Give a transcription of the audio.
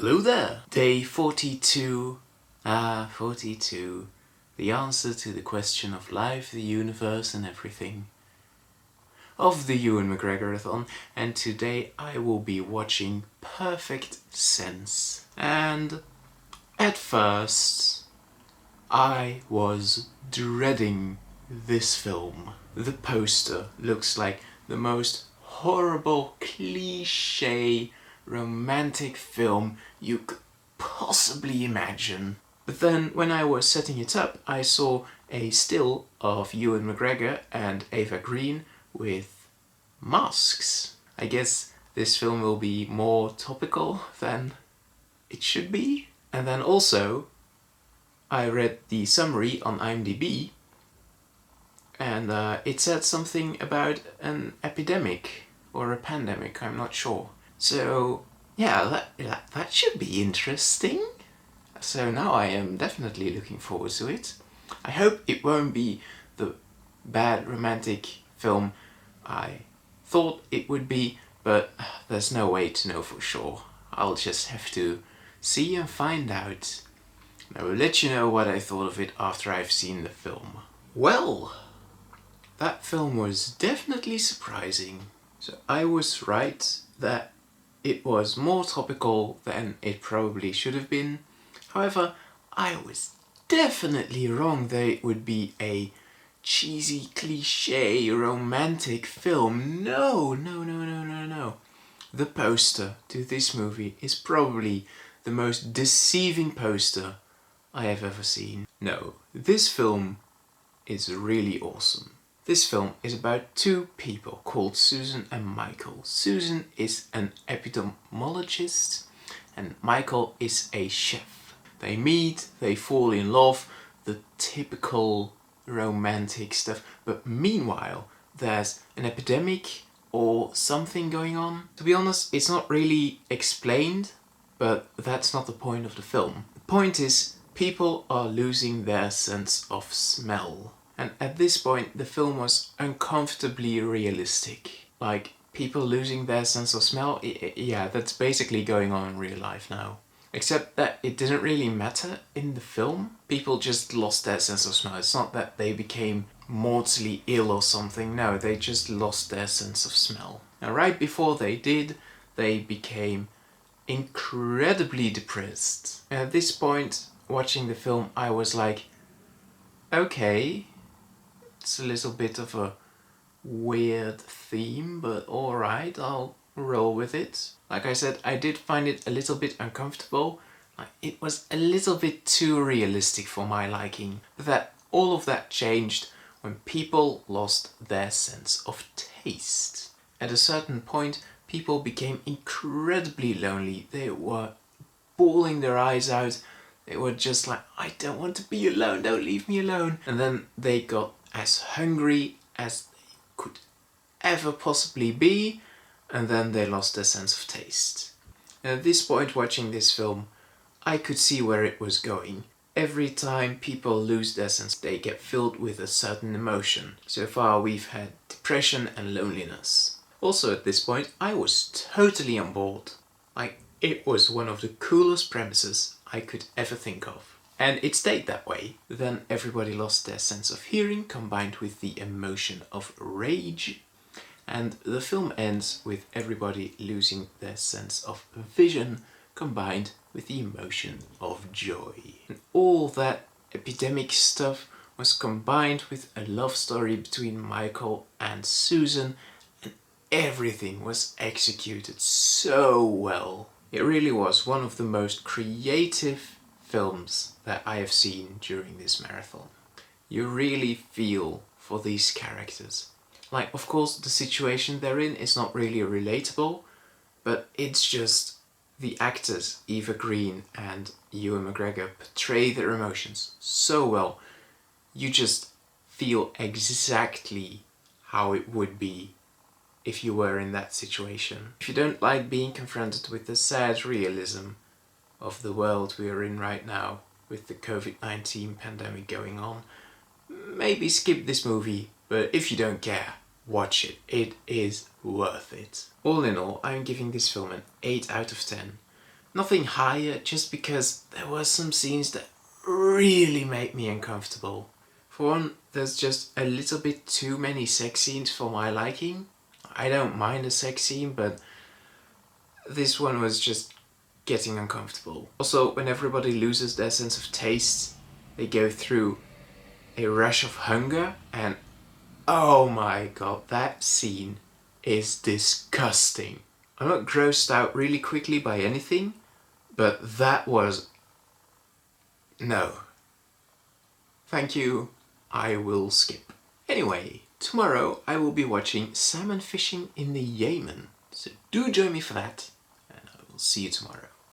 Hello there! Day 42. 42. The answer to the question of life, the universe and everything. Of the Ewan McGregor-a-thon, and today I will be watching Perfect Sense. And at first, I was dreading this film. The poster looks like the most horrible, cliché, romantic film you could possibly imagine. But then when I was setting it up, I saw a still of Ewan McGregor and Eva Green with masks. I guess this film will be more topical than it should be. And then also, I read the summary on IMDb, and it said something about an epidemic or a pandemic, I'm not sure. So yeah, that should be interesting. So now I am definitely looking forward to it. I hope it won't be the bad romantic film I thought it would be, but there's no way to know for sure. I'll just have to see and find out. I will let you know what I thought of it after I've seen the film. Well, that film was definitely surprising. So I was right that it was more topical than it probably should have been. However, I was definitely wrong that it would be a cheesy, cliché, romantic film. No. The poster to this movie is probably the most deceiving poster I have ever seen. No, this film is really awesome. This film is about two people called Susan and Michael. Susan is an epidemiologist and Michael is a chef. They meet, they fall in love, the typical romantic stuff, but meanwhile there's an epidemic or something going on. To be honest, it's not really explained, but that's not the point of the film. The point is, people are losing their sense of smell. And at this point, the film was uncomfortably realistic. Like, people losing their sense of smell, yeah, that's basically going on in real life now. Except that it didn't really matter in the film. People just lost their sense of smell. It's not that they became mortally ill or something. No, they just lost their sense of smell. Now, right before they did, they became incredibly depressed. And at this point, watching the film, I was like, okay, it's a little bit of a weird theme, but alright, I'll roll with it. Like I said, I did find it a little bit uncomfortable. It was a little bit too realistic for my liking. But all of that changed when people lost their sense of taste. At a certain point, people became incredibly lonely. They were bawling their eyes out. They were just like, I don't want to be alone, don't leave me alone. And then they got as hungry as they could ever possibly be, and then they lost their sense of taste. And at this point, watching this film, I could see where it was going. Every time people lose their sense, they get filled with a certain emotion. So far we've had depression and loneliness. Also at this point, I was totally on board. It was one of the coolest premises I could ever think of. And it stayed that way. Then everybody lost their sense of hearing combined with the emotion of rage. And the film ends with everybody losing their sense of vision combined with the emotion of joy. And all that epidemic stuff was combined with a love story between Michael and Susan, and everything was executed so well. It really was one of the most creative films that I have seen during this marathon. You really feel for these characters. Of course, the situation they're in is not really relatable, but it's just the actors, Eva Green and Ewan McGregor, portray their emotions so well. You just feel exactly how it would be if you were in that situation. If you don't like being confronted with the sad realism of the world we are in right now, with the COVID-19 pandemic going on, maybe skip this movie, but if you don't care, watch it. It is worth it. All in all, I'm giving this film an 8 out of 10. Nothing higher, just because there were some scenes that really made me uncomfortable. For one, there's just a little bit too many sex scenes for my liking. I don't mind a sex scene, but this one was just getting uncomfortable. Also, when everybody loses their sense of taste, they go through a rush of hunger, and oh my god, that scene is disgusting. I'm not grossed out really quickly by anything, but that was... no. Thank you, I will skip. Anyway, tomorrow I will be watching Salmon Fishing in the Yemen, so do join me for that, and I will see you tomorrow.